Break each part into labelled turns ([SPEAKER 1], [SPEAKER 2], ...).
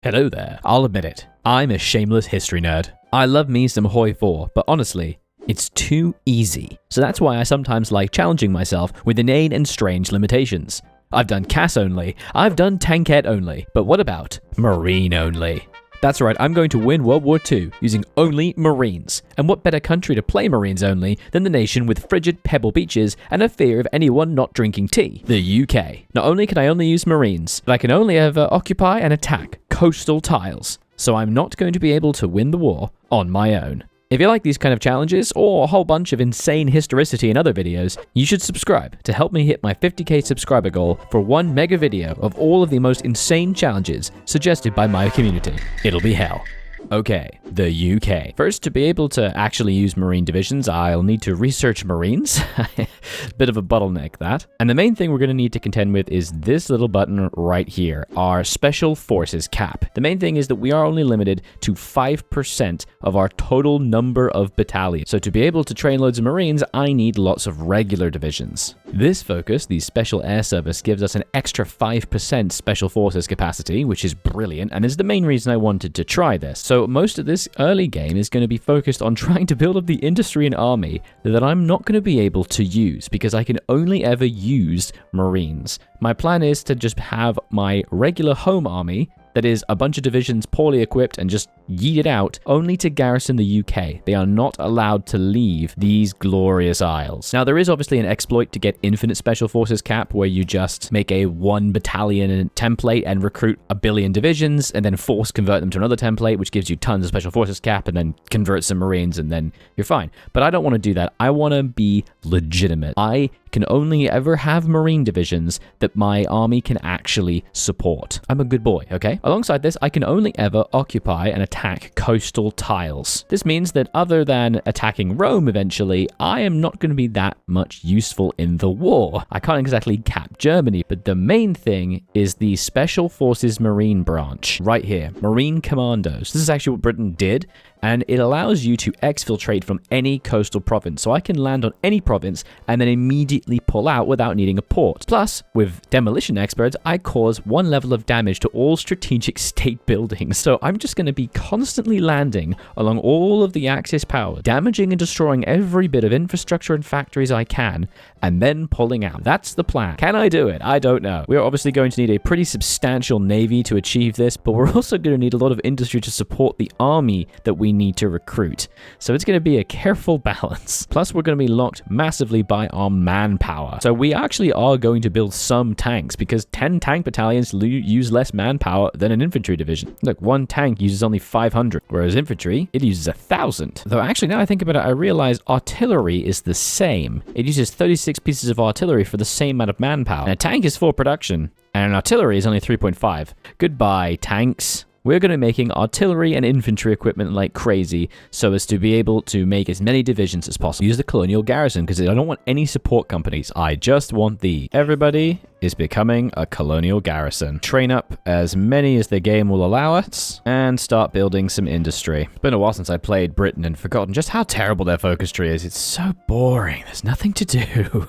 [SPEAKER 1] Hello there. I'll admit it. I'm a shameless history nerd. I love me some HOI4, but honestly, it's too easy. So that's why I sometimes like challenging myself with inane and strange limitations. I've done CAS only, I've done tankette only, but what about Marine only? That's right, I'm going to win World War II using only Marines. And what better country to play Marines only than the nation with frigid pebble beaches and a fear of anyone not drinking tea, the UK. Not only can I only use Marines, but I can only ever occupy and attack coastal tiles. So I'm not going to be able to win the war on my own. If you like these kind of challenges, or a whole bunch of insane historicity in other videos, you should subscribe to help me hit my 50k subscriber goal for one mega video of all of the most insane challenges suggested by my community. It'll be hell. Okay, the UK. First, to be able to actually use Marine divisions, I'll need to research Marines. Bit of a bottleneck, that. And the main thing we're going to need to contend with is this little button right here, our Special Forces cap. The main thing is that we are only limited to 5% of our total number of battalions. So to be able to train loads of Marines, I need lots of regular divisions. This focus, the Special Air Service, gives us an extra 5% Special Forces capacity, which is brilliant, and is the main reason I wanted to try this. So most of this early game is going to be focused on trying to build up the industry and army that I'm not going to be able to use because I can only ever use Marines. My plan is to just have my regular home army, that is a bunch of divisions poorly equipped, and just yeet it out, only to garrison the UK. They are not allowed to leave these glorious isles. Now, there is obviously an exploit to get infinite Special Forces cap, where you just make a 1 battalion template and recruit a billion divisions, and then force convert them to another template, which gives you tons of Special Forces cap, and then convert some Marines, and then you're fine. But I don't want to do that. I want to be legitimate. I can only ever have Marine divisions that my army can actually support. I'm a good boy, okay? Alongside this, I can only ever occupy and attack coastal tiles. This means that other than attacking Rome eventually, I am not going to be that much useful in the war. I can't exactly cap Germany, but the main thing is the Special Forces Marine branch right here, Marine Commandos. This is actually what Britain did, and it allows you to exfiltrate from any coastal province. So I can land on any province and then immediately pull out without needing a port. Plus, with demolition experts, I cause 1 level of damage to all strategic state buildings. So I'm just going to be constantly landing along all of the Axis power, damaging and destroying every bit of infrastructure and factories I can, and then pulling out. That's the plan. Can I do it? I don't know. We're obviously going to need a pretty substantial navy to achieve this, but we're also going to need a lot of industry to support the army that we need to recruit. So it's going to be a careful balance. Plus, we're going to be locked massively by our manpower. So we actually are going to build some tanks, because 10 tank battalions use less manpower than an infantry division. Look, 1 tank uses only 500, whereas infantry, it uses 1,000. Though actually, now I think about it, I realize artillery is the same. It uses 36 pieces of artillery for the same amount of manpower. And a tank is 4 production, and an artillery is only 3.5. Goodbye, tanks. We're going to be making artillery and infantry equipment like crazy so as to be able to make as many divisions as possible. Use the colonial garrison, because I don't want any support companies. I just want everybody is becoming a colonial garrison. Train up as many as the game will allow us, and start building some industry. It's been a while since I played Britain and forgotten just how terrible their focus tree is. It's so boring. There's nothing to do.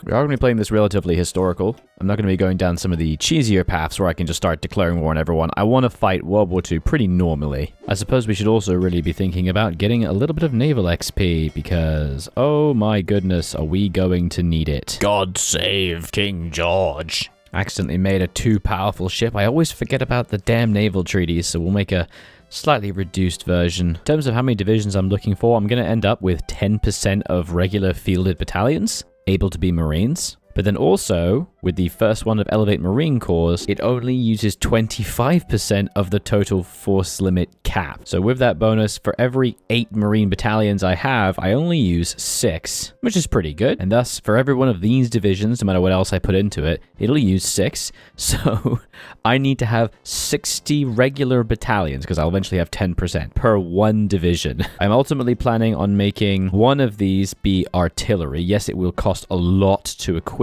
[SPEAKER 1] We are going to be playing this relatively historical. I'm not going to be going down some of the cheesier paths where I can just start declaring war on everyone. I want to fight World War II pretty normally. I suppose we should also really be thinking about getting a little bit of naval XP, because, oh my goodness, are we going to need it. God save King George. Accidentally made a too powerful ship. I always forget about the damn naval treaties, so we'll make a slightly reduced version. In terms of how many divisions I'm looking for, I'm going to end up with 10% of regular fielded battalions able to be Marines. But then also, with the first one of Elevate Marine Corps, it only uses 25% of the total force limit cap. So with that bonus, for every 8 Marine battalions I have, I only use 6, which is pretty good. And thus, for every one of these divisions, no matter what else I put into it, it'll use 6. So I need to have 60 regular battalions, because I'll eventually have 10% per 1 division. I'm ultimately planning on making one of these be artillery. Yes, it will cost a lot to equip,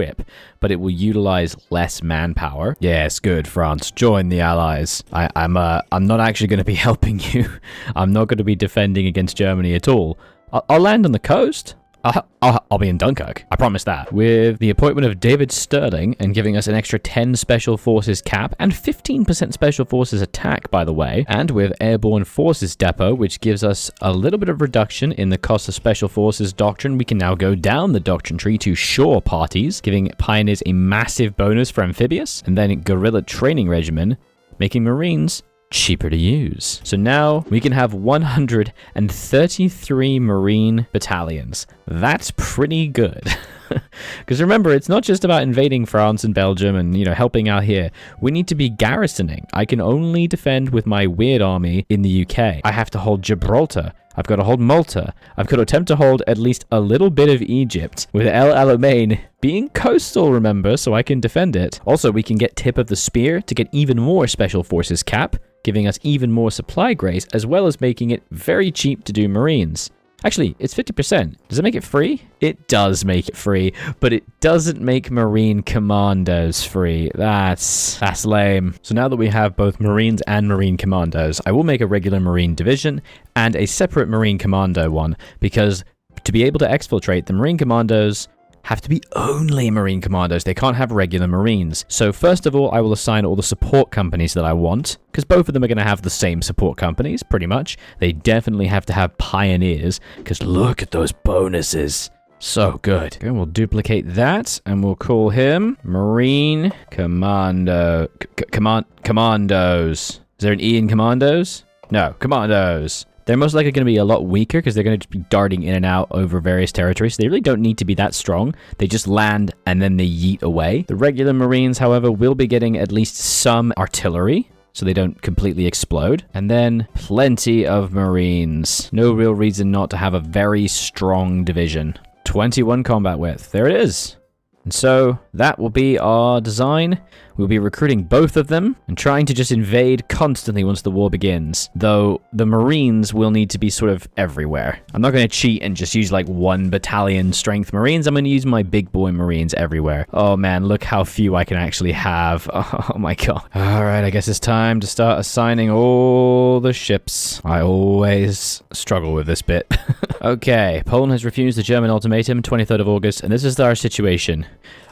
[SPEAKER 1] but it will utilize less manpower. Yes, good, France. Join the Allies. I'm not actually going to be helping you. I'm not going to be defending against Germany at all. I'll land on the coast. I'll be in Dunkirk. I promise that. With the appointment of David Sterling and giving us an extra 10 Special Forces cap and 15% Special Forces attack, by the way, and with Airborne Forces Depot, which gives us a little bit of reduction in the cost of Special Forces doctrine, we can now go down the doctrine tree to shore parties, giving Pioneers a massive bonus for amphibious, and then Guerrilla Training Regimen, making Marines cheaper to use. So now we can have 133 Marine battalions. That's pretty good. Because remember, it's not just about invading France and Belgium and, helping out here. We need to be garrisoning. I can only defend with my weird army in the UK. I have to hold Gibraltar. I've got to hold Malta. I've got to attempt to hold at least a little bit of Egypt, with El Alamein being coastal, remember, so I can defend it. Also, we can get Tip of the Spear to get even more Special Forces cap, giving us even more supply grace, as well as making it very cheap to do Marines. Actually, it's 50%. Does it make it free? It does make it free, but it doesn't make Marine Commandos free. That's lame. So now that we have both Marines and Marine Commandos, I will make a regular Marine division and a separate Marine Commando one, because to be able to exfiltrate, the Marine Commandos have to be only Marine Commandos. They can't have regular Marines. So first of all, I will assign all the support companies that I want, because both of them are going to have the same support companies, pretty much. They definitely have to have Pioneers, because look at those bonuses. So good. Okay, we'll duplicate that, and we'll call him Marine Commandos. Is there an E in Commandos? No, Commandos. They're most likely going to be a lot weaker because they're going to just be darting in and out over various territories. So they really don't need to be that strong. They just land and then they yeet away. The regular Marines, however, will be getting at least some artillery, so they don't completely explode. And then plenty of Marines. No real reason not to have a very strong division. 21 combat width. There it is. And so that will be our design. We'll be recruiting both of them and trying to just invade constantly once the war begins. Though the Marines will need to be sort of everywhere. I'm not going to cheat and just use like 1 battalion strength Marines. I'm going to use my big boy Marines everywhere. Oh man, look how few I can actually have. Oh my god. All right, I guess it's time to start assigning all the ships. I always struggle with this bit. Okay, Poland has refused the German ultimatum, 23rd of August, and this is our situation.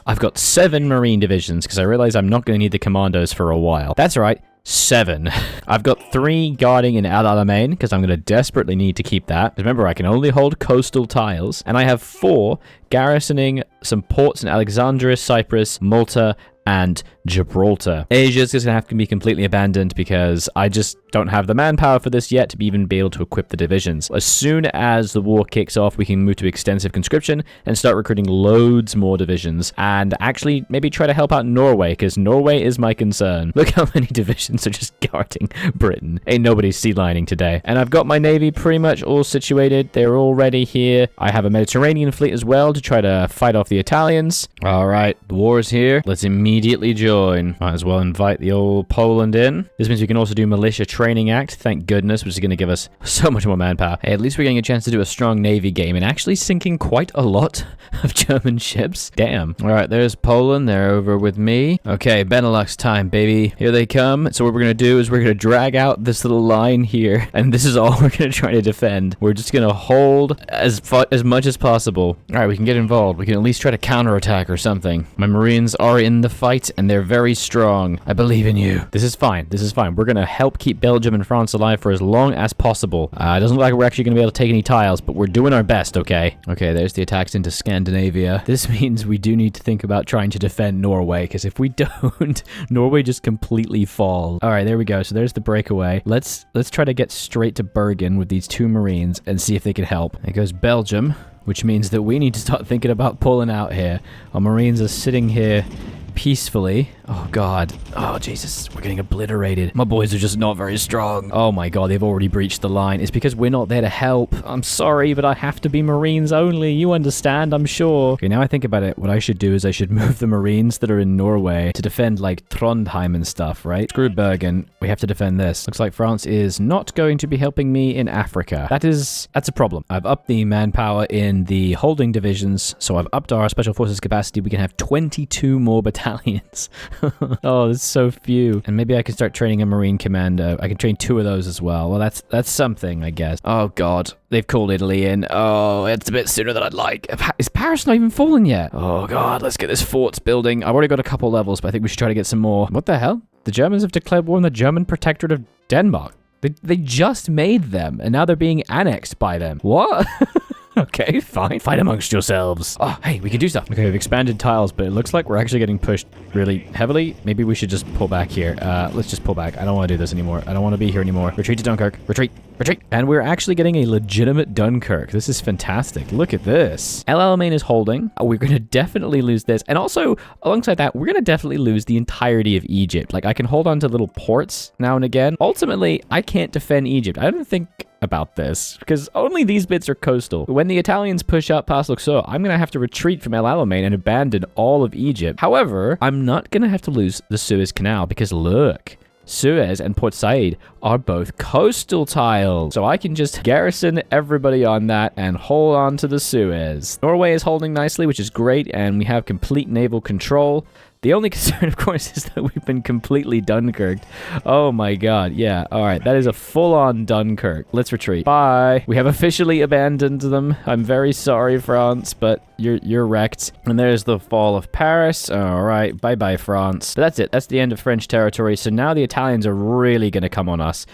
[SPEAKER 1] I've got 7 Marine divisions because I realize I'm not going to need the commandos for a while. That's right, 7. I've got 3 guarding in El Alamein because I'm going to desperately need to keep that. Remember, I can only hold coastal tiles. And I have 4 garrisoning some ports in Alexandria, Cyprus, Malta, and Gibraltar. Asia's just going to have to be completely abandoned because I just don't have the manpower for this yet to even be able to equip the divisions. As soon as the war kicks off, we can move to extensive conscription and start recruiting loads more divisions and actually maybe try to help out Norway because Norway is my concern. Look how many divisions are just guarding Britain. Ain't nobody sea lining today. And I've got my navy pretty much all situated. They're all ready here. I have a Mediterranean fleet as well to try to fight off the Italians. All right, the war is here. Let's immediately join. Might as well invite the old Poland in. This means we can also do Militia Training Act, thank goodness, which is going to give us so much more manpower. Hey, at least we're getting a chance to do a strong navy game and actually sinking quite a lot of German ships. Damn. All right, there's Poland. They're over with me. Okay, Benelux time, baby. Here they come. So what we're going to do is we're going to drag out this little line here, and this is all we're going to try to defend. We're just going to hold as much as possible. All right, we can get involved. We can at least try to counterattack or something. My Marines are in the fight, and they're very strong. I believe in you. This is fine. This is fine. We're going to help keep Belgium and France alive for as long as possible. It doesn't look like we're actually going to be able to take any tiles, but we're doing our best, okay? Okay, there's the attacks into Scandinavia. This means we do need to think about trying to defend Norway, because if we don't, Norway just completely falls. All right, there we go. So there's the breakaway. Let's try to get straight to Bergen with these 2 Marines and see if they can help. There goes Belgium, which means that we need to start thinking about pulling out here. Our Marines are sitting here peacefully. Oh god. Oh Jesus, we're getting obliterated. My boys are just not very strong. Oh my god, they've already breached the line. It's because we're not there to help. I'm sorry, but I have to be Marines only. You understand, I'm sure. Okay, now I think about it, what I should do is I should move the Marines that are in Norway to defend like Trondheim and stuff, right? Screw Bergen. We have to defend this. Looks like France is not going to be helping me in Africa. That's a problem. I've upped the manpower in the holding divisions, so I've upped our special forces capacity. We can have 22 more battalions battalions. Oh, there's so few. And maybe I can start training a Marine Commando. I can train 2 of those as well. Well, that's something, I guess. Oh, God. They've called Italy in. Oh, it's a bit sooner than I'd like. Is Paris not even fallen yet? Oh, God. Let's get this forts building. I've already got a couple levels, but I think we should try to get some more. What the hell? The Germans have declared war on the German Protectorate of Denmark. They just made them, and now they're being annexed by them. What? Okay, fine. Fight amongst yourselves. Oh, hey, we can do stuff. Okay, we've expanded tiles, but it looks like we're actually getting pushed really heavily. Maybe we should just pull back here. Let's just pull back. I don't want to do this anymore. I don't want to be here anymore. Retreat to Dunkirk. Retreat. Retreat. And we're actually getting a legitimate Dunkirk. This is fantastic. Look at this. El Alamein is holding. We're going to definitely lose this. And also, alongside that, we're going to definitely lose the entirety of Egypt. Like, I can hold on to little ports now and again. Ultimately, I can't defend Egypt. I don't think about this because only these bits are coastal. When the Italians push up past Luxor, I'm going to have to retreat from El Alamein and abandon all of Egypt. However, I'm not going to have to lose the Suez Canal because look, Suez and Port Said are both coastal tiles. So I can just garrison everybody on that and hold on to the Suez. Norway is holding nicely, which is great, and we have complete naval control. The only concern, of course, is that we've been completely Dunkirked. Oh my god, yeah. Alright, that is a full-on Dunkirk. Let's retreat. Bye. We have officially abandoned them. I'm very sorry, France, but you're wrecked. And there's the fall of Paris. Alright, bye-bye, France. But that's it. That's the end of French territory. So now the Italians are really going to come on us.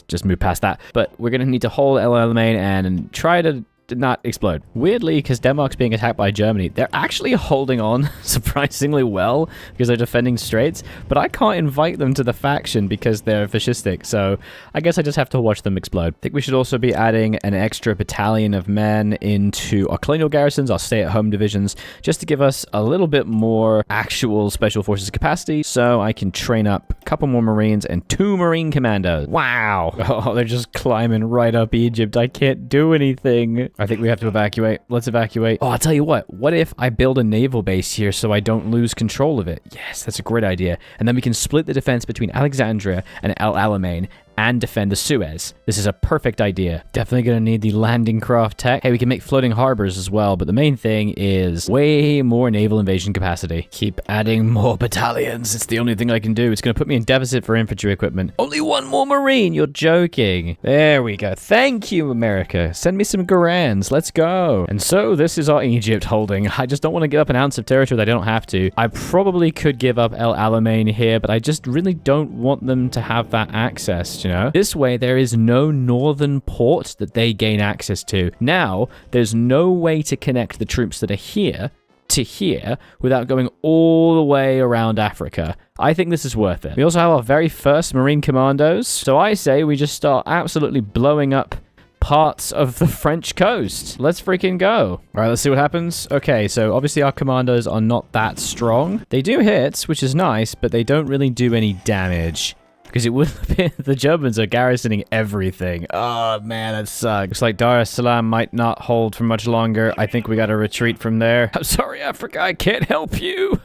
[SPEAKER 1] Just move past that. But we're going to need to hold El Alamein and try to did not explode. Weirdly, because Denmark's being attacked by Germany, they're actually holding on surprisingly well because they're defending straits, but I can't invite them to the faction because they're fascistic, so I guess I just have to watch them explode. I think we should also be adding an extra battalion of men into our colonial garrisons, our stay-at-home divisions, just to give us a little bit more actual special forces capacity, so I can train up a couple more Marines and 2 Marine Commandos. Wow! Oh, they're just climbing right up Egypt. I can't do anything. I think we have to evacuate. Let's evacuate. Oh, I'll tell you what. What if I build a naval base here so I don't lose control of it? Yes, that's a great idea. And then we can split the defense between Alexandria and El Alamein and defend the Suez. This is a perfect idea. Definitely gonna need the landing craft tech. Hey, we can make floating harbors as well, but the main thing is way more naval invasion capacity. Keep adding more battalions. It's the only thing I can do. It's gonna put me in deficit for infantry equipment. Only 1 more Marine. You're joking. There we go. Thank you, America. Send me some Garans. Let's go. And so this is our Egypt holding. I just don't want to give up an ounce of territory that I don't have to. I probably could give up El Alamein here, but I just really don't want them to have that access. You know? This way, there is no northern port that they gain access to. Now, there's no way to connect the troops that are here to here without going all the way around Africa. I think this is worth it. We also have our very first Marine Commandos, so I say we just start absolutely blowing up parts of the French coast. Let's freaking go. All right, let's see what happens. Okay, so obviously our commandos are not that strong. They do hit, which is nice, but they don't really do any damage. Because it would appear the Germans are garrisoning everything. Oh, man, that sucks. Looks like Dar es Salaam might not hold for much longer. I think we gotta retreat from there. I'm sorry, Africa, I can't help you.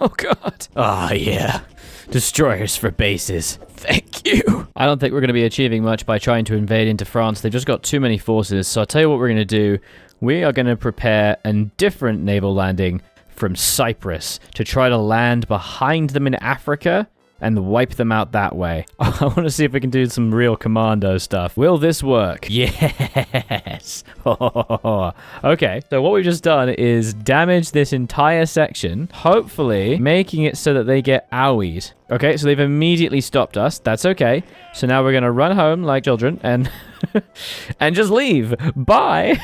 [SPEAKER 1] Oh, God. Oh, yeah. Destroyers for bases. Thank you. I don't think we're going to be achieving much by trying to invade into France. They've just got too many forces. So I'll tell you what we're going to do. We are going to prepare a different naval landing from Cyprus to try to land behind them in Africa and wipe them out that way. I want to see if we can do some real commando stuff. Will this work? Yes. Okay, so what we've just done is damage this entire section, hopefully making it so that they get owied. Okay, so they've immediately stopped us. That's okay. So now we're going to run home like children and and just leave. Bye.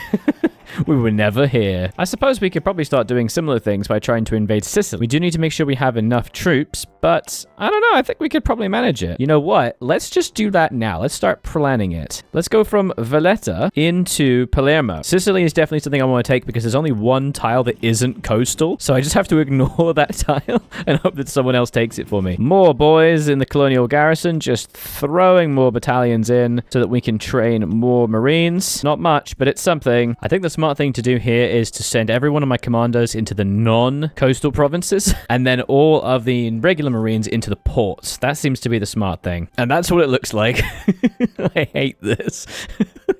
[SPEAKER 1] We were never here. I suppose we could probably start doing similar things by trying to invade Sicily. We do need to make sure we have enough troops, but I don't know. I think we could probably manage it. You know what? Let's just do that now. Let's start planning it. Let's go from Valletta into Palermo. Sicily is definitely something I want to take because there's only 1 tile that isn't coastal, so I just have to ignore that tile and hope that someone else takes it for me. More boys in the colonial garrison, just throwing more battalions in so that we can train more Marines. Not much, but it's something. I think the smart thing to do here is to send every one of my commandos into the non-coastal provinces and then all of the regular Marines into the ports. That seems to be the smart thing. And that's what it looks like. I hate this.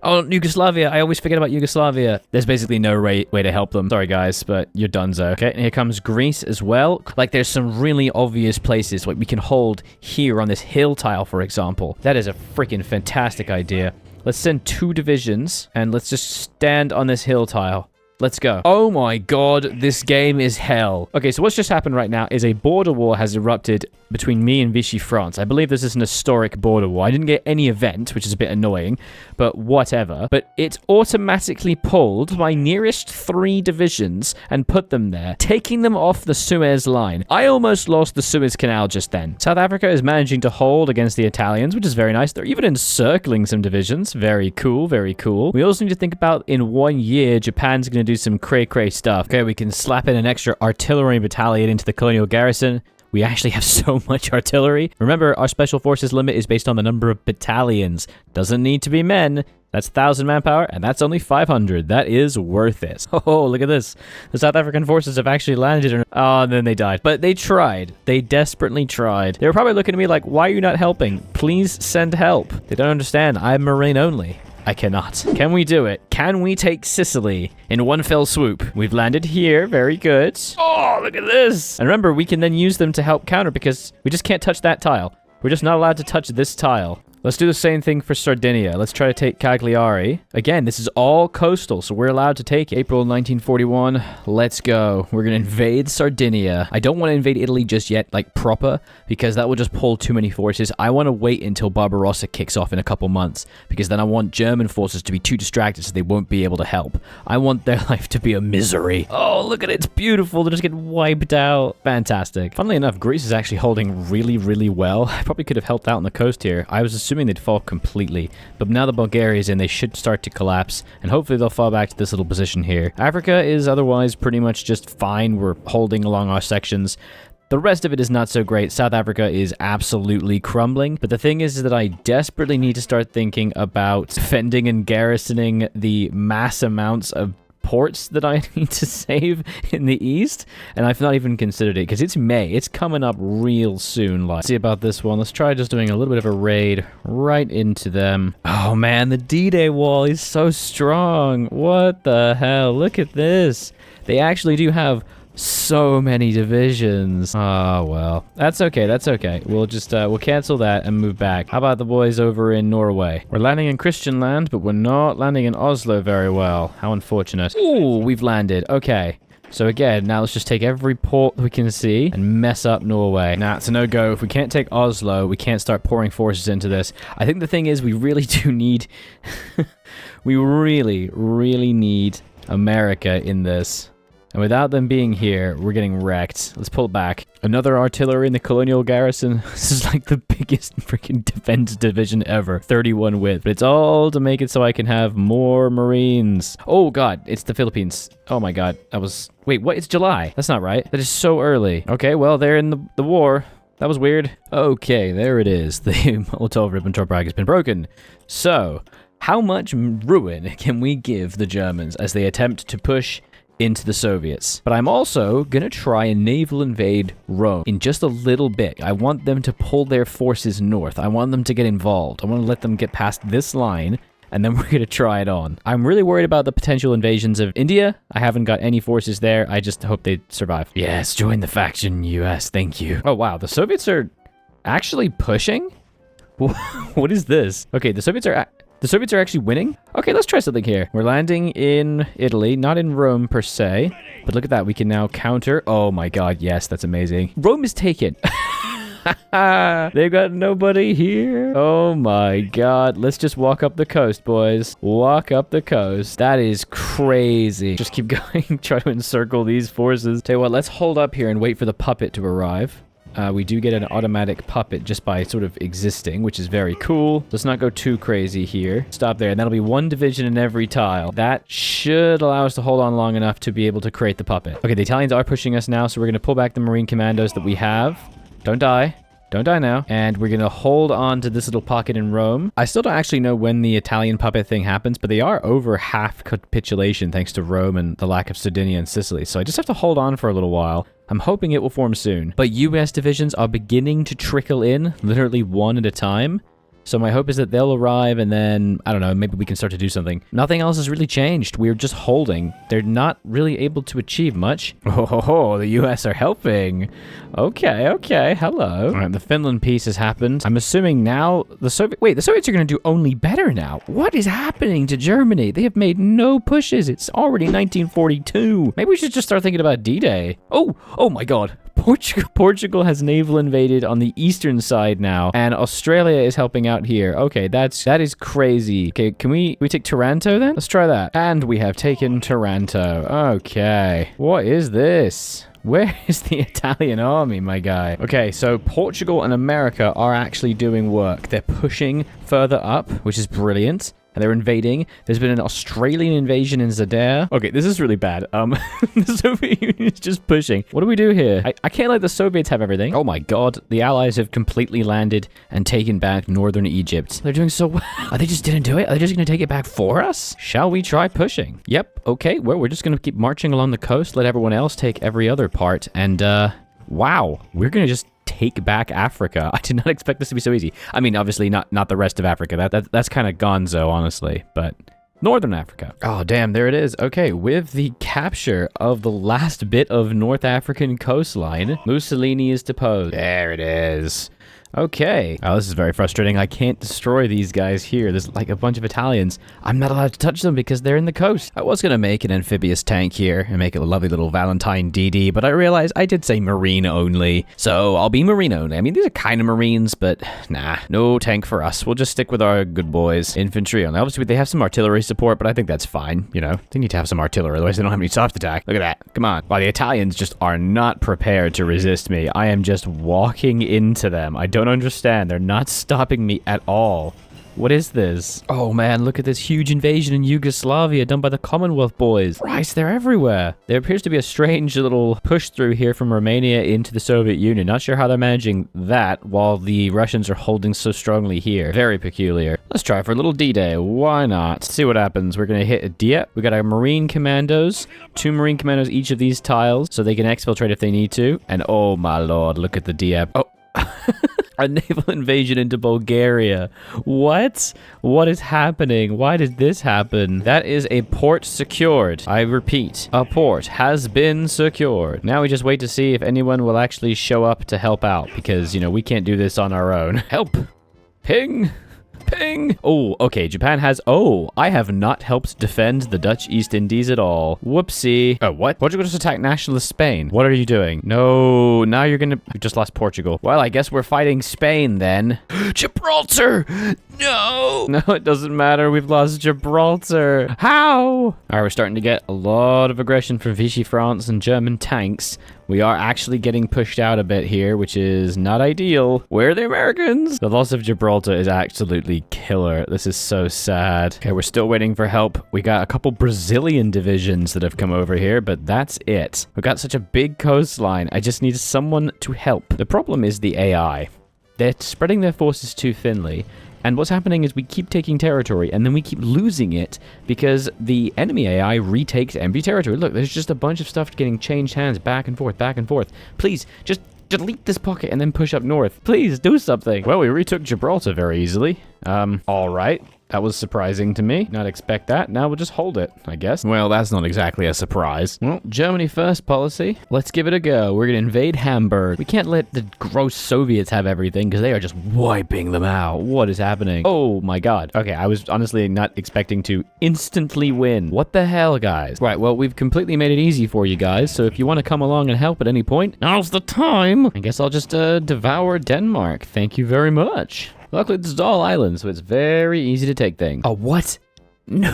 [SPEAKER 1] Oh, Yugoslavia. I always forget about Yugoslavia. There's basically no way to help them. Sorry, guys, but you're donezo. Okay, and here comes Greece as well. Like, there's some really obvious places like we can hold here on this hill tile, for example. That is a freaking fantastic idea. Let's send 2 divisions, and let's just stand on this hill tile. Let's go. Oh my god, this game is hell. Okay, so what's just happened right now is a border war has erupted between me and Vichy France. I believe this is an historic border war. I didn't get any event, which is a bit annoying, but whatever. But it automatically pulled my nearest 3 divisions and put them there, taking them off the Suez line. I almost lost the Suez Canal just then. South Africa is managing to hold against the Italians, which is very nice. They're even encircling some divisions. Very cool, very cool. We also need to think about in 1 year, Japan's going to do some cray-cray stuff. Okay, we can slap in an extra artillery battalion into the colonial garrison. We actually have so much artillery. Remember, our special forces limit is based on the number of battalions. Doesn't need to be men. That's 1,000 manpower, and that's only 500. That is worth it. Oh, look at this. The South African forces have actually landed. Oh, and then they died. But they tried. They desperately tried. They were probably looking at me like, why are you not helping? Please send help. They don't understand. I'm Marine only. I cannot. Can we do it? Can we take Sicily in one fell swoop? We've landed here. Very good. Oh, look at this. And remember, we can then use them to help counter because we just can't touch that tile. We're just not allowed to touch this tile. Let's do the same thing for Sardinia. Let's try to take Cagliari. Again, this is all coastal, so we're allowed to take it. April 1941. Let's go. We're going to invade Sardinia. I don't want to invade Italy just yet, like proper, because that will just pull too many forces. I want to wait until Barbarossa kicks off in a couple months, because then I want German forces to be too distracted so they won't be able to help. I want their life to be a misery. Oh, look at it. It's beautiful. They just get wiped out. Fantastic. Funnily enough, Greece is actually holding really, really well. I probably could have helped out on the coast here. I was assuming they'd fall completely, but now the Bulgaria's in, they should start to collapse, and hopefully they'll fall back to this little position here. Africa is otherwise pretty much just fine. We're holding along our sections. The rest of it is not so great. South Africa is absolutely crumbling, but the thing is that I desperately need to start thinking about defending and garrisoning the mass amounts of ports that I need to save in the east, and I've not even considered it because it's May. It's coming up real soon. Let's see about this one. Let's try just doing a little bit of a raid right into them. Oh man, the D-Day wall is so strong. What the hell? Look at this. They actually do have so many divisions. Oh, well. That's okay. That's okay. We'll just, we'll cancel that and move back. How about the boys over in Norway? We're landing in Christian land, but we're not landing in Oslo very well. How unfortunate. Ooh, we've landed. Okay. So again, now let's just take every port we can see and mess up Norway. Nah, it's a no-go. If we can't take Oslo, we can't start pouring forces into this. I think the thing is we really do need... we really, really need America in this. And without them being here, we're getting wrecked. Let's pull it back. Another artillery in the colonial garrison. This is like the biggest freaking defense division ever. 31 width. But it's all to make it so I can have more Marines. Oh god, it's the Philippines. Oh my god, that was... Wait, what? It's July. That's not right. That is so early. Okay, well, they're in the war. That was weird. Okay, there it is. The Molotov-Ribbentrop brag has been broken. So, how much ruin can we give the Germans as they attempt to push into the Soviets? But I'm also gonna try and naval invade Rome in just a little bit. I want them to pull their forces north. I want them to get involved. I want to let them get past this line, and then we're gonna try it on. I'm really worried about the potential invasions of India. I haven't got any forces there. I just hope they survive. Yes, join the faction, US. Thank you. Oh wow, the Soviets are actually pushing? What is this? Okay, the Soviets are actually winning? Okay, let's try something here. We're landing in Italy, not in Rome per se. But look at that, we can now counter. Oh my god, yes, that's amazing. Rome is taken. They've got nobody here. Oh my god. Let's just walk up the coast, boys. Walk up the coast. That is crazy. Just keep going. Try to encircle these forces. Tell you what, let's hold up here and wait for the puppet to arrive. We do get an automatic puppet just by sort of existing, which is very cool. Let's not go too crazy here. Stop there, and that'll be one division in every tile. That should allow us to hold on long enough to be able to create the puppet. Okay, the Italians are pushing us now, so we're going to pull back the Marine commandos that we have. Don't die. Don't die now. And we're going to hold on to this little pocket in Rome. I still don't actually know when the Italian puppet thing happens, but they are over half capitulation thanks to Rome and the lack of Sardinia and Sicily. So I just have to hold on for a little while. I'm hoping it will form soon. But US divisions are beginning to trickle in, literally one at a time. So my hope is that they'll arrive and then, I don't know, maybe we can start to do something. Nothing else has really changed. We're just holding. They're not really able to achieve much. Oh, the US are helping. Okay, hello. All right, the Finland peace has happened. I'm assuming now the Soviets are going to do only better now. What is happening to Germany? They have made no pushes. It's already 1942. Maybe we should just start thinking about D-Day. Oh my God. Portugal has naval invaded on the eastern side now, and Australia is helping out here. Okay, that is crazy. Okay, can we take Taranto then? Let's try that. And we have taken Taranto. Okay, what is this? Where is the Italian army, my guy? Okay, so Portugal and America are actually doing work. They're pushing further up, which is brilliant. And they're invading. There's been an Australian invasion in Zadar. Okay, this is really bad. The Soviet Union is just pushing. What do we do here? I can't let the Soviets have everything. Oh my God. The Allies have completely landed and taken back northern Egypt. They're doing so well. Oh, they just didn't do it? Are they just going to take it back for us? Shall we try pushing? Yep. Okay. Well, we're just going to keep marching along the coast. Let everyone else take every other part. And, wow. We're going to just take back Africa. I did not expect this to be so easy. I mean, obviously not the rest of Africa. That's kind of gonzo, honestly, but Northern Africa. Oh, damn, there it is. Okay, with the capture of the last bit of North African coastline, Mussolini is deposed. There it is. Okay. Oh, this is very frustrating. I can't destroy these guys here. There's like a bunch of Italians. I'm not allowed to touch them because they're in the coast. I was going to make an amphibious tank here and make it a lovely little Valentine DD, but I realized I did say marine only. So I'll be marine only. I mean, these are kind of marines, but nah, no tank for us. We'll just stick with our good boys. Infantry only. Obviously, they have some artillery support, but I think that's fine. You know, they need to have some artillery. Otherwise, they don't have any soft attack. Look at that. Come on. Wow, the Italians just are not prepared to resist me. I am just walking into them. I don't understand. They're not stopping me at all. What is this? Oh man, look at this huge invasion in Yugoslavia done by the Commonwealth boys. Christ, they're everywhere. There appears to be a strange little push through here from Romania into the Soviet Union. Not sure how they're managing that while the Russians are holding so strongly here. Very peculiar. Let's try for a little D-Day. Why not? Let's see what happens. We're gonna hit a Dieppe. We got our Marine Commandos. 2 Marine Commandos each of these tiles so they can exfiltrate if they need to. And oh my lord, look at the Dieppe. Oh. A naval invasion into Bulgaria. What? What is happening? Why did this happen? That is a port secured. I repeat, a port has been secured. Now we just wait to see if anyone will actually show up to help out because, you know, we can't do this on our own. Help! Ping! Ping! Oh, okay, Japan has... Oh, I have not helped defend the Dutch East Indies at all. Whoopsie. Oh, what? Portugal just attacked nationalist Spain. What are you doing? No, now you're gonna... We just lost Portugal. Well, I guess we're fighting Spain then. Gibraltar! No! No, it doesn't matter. We've lost Gibraltar. How? All right, we're starting to get a lot of aggression from Vichy France and German tanks. We are actually getting pushed out a bit here, which is not ideal. Where are the Americans? The loss of Gibraltar is absolutely killer. This is so sad. Okay, we're still waiting for help. We got a couple Brazilian divisions that have come over here, but that's it. We've got such a big coastline. I just need someone to help. The problem is the AI. They're spreading their forces too thinly. And what's happening is we keep taking territory, and then we keep losing it because the enemy AI retakes empty territory. Look, there's just a bunch of stuff getting changed hands back and forth, back and forth. Please, just delete this pocket and then push up north. Please, do something. Well, we retook Gibraltar very easily. All right. That was surprising to me. Not expect that. Now we'll just hold it, I guess. Well, that's not exactly a surprise. Well, Germany first policy. Let's give it a go. We're gonna invade Hamburg. We can't let the gross Soviets have everything because they are just wiping them out. What is happening? Oh my god. Okay, I was honestly not expecting to instantly win. What the hell, guys? Right, well, we've completely made it easy for you guys, so if you want to come along and help at any point, now's the time. I guess I'll just devour Denmark. Thank you very much. Luckily, this is all islands, so it's very easy to take things. Oh, what? No,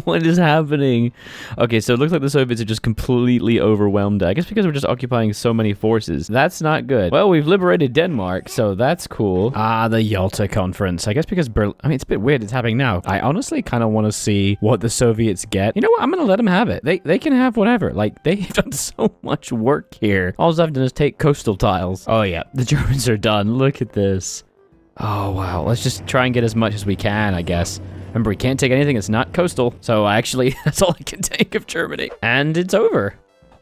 [SPEAKER 1] what is happening? Okay, so it looks like the Soviets are just completely overwhelmed. I guess because we're just occupying so many forces. That's not good. Well, we've liberated Denmark, so that's cool. Ah, the Yalta Conference. I guess because I mean, it's a bit weird it's happening now. I honestly kind of want to see what the Soviets get. You know what? I'm going to let them have it. They can have whatever. Like, they've done so much work here. All I've done is take coastal tiles. Oh, yeah. The Germans are done. Look at this. Oh, wow. Let's just try and get as much as we can, I guess. Remember, we can't take anything that's not coastal. So actually, that's all I can take of Germany. And it's over.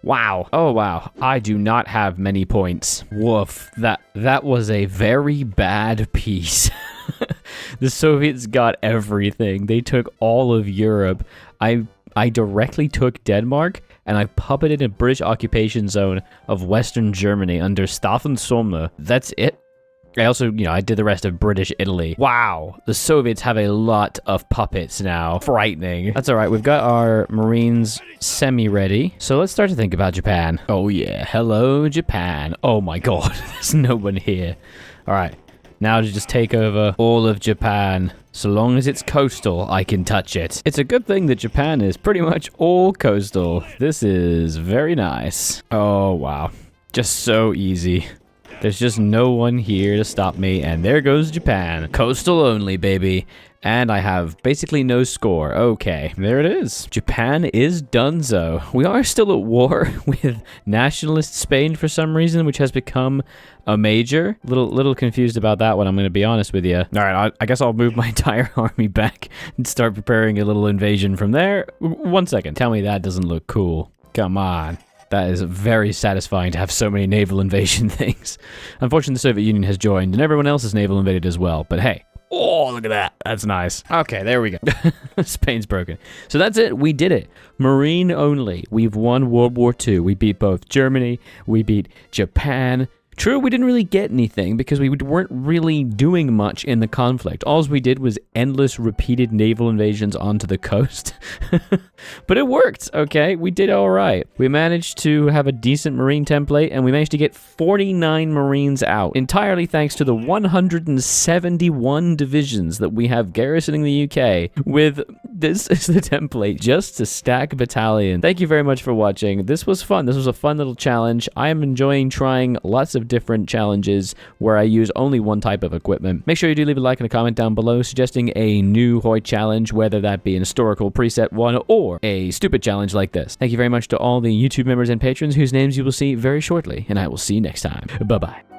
[SPEAKER 1] Wow. Oh, wow. I do not have many points. Woof. That was a very bad piece. The Soviets got everything. They took all of Europe. I directly took Denmark, and I puppeted a British occupation zone of Western Germany under Staffan Sommer. That's it. I also, I did the rest of British Italy. Wow, the Soviets have a lot of puppets now. Frightening. That's all right, we've got our Marines semi-ready. So let's start to think about Japan. Oh yeah, hello Japan. Oh my god, there's no one here. All right, now to just take over all of Japan. So long as it's coastal, I can touch it. It's a good thing that Japan is pretty much all coastal. This is very nice. Oh wow, just so easy. There's just no one here to stop me, and there goes Japan. Coastal only, baby. And I have basically no score. Okay, there it is. Japan is donezo. We are still at war with nationalist Spain for some reason, which has become a major. Little confused about that one, I'm going to be honest with you. All right, I guess I'll move my entire army back and start preparing a little invasion from there. 1 second. Tell me that doesn't look cool. Come on. That is very satisfying to have so many naval invasion things. Unfortunately, the Soviet Union has joined, and everyone else is naval invaded as well. But hey, oh, look at that. That's nice. Okay, there we go. Spain's broken. So that's it. We did it. Marine only. We've won World War II. We beat both Germany. We beat Japan. True, we didn't really get anything because we weren't really doing much in the conflict. All we did was endless repeated naval invasions onto the coast. But it worked, okay? We did all right. We managed to have a decent Marine template, and we managed to get 49 Marines out, entirely thanks to the 171 divisions that we have garrisoning the UK, with this is the template just to stack battalion. Thank you very much for watching. This was fun. This was a fun little challenge. I am enjoying trying lots of different challenges where I use only one type of equipment. Make sure you do leave a like and a comment down below suggesting a new HOI challenge, whether that be an historical preset one or a stupid challenge like this. Thank you very much to all the YouTube members and patrons whose names you will see very shortly, and I will see you next time. Bye-bye.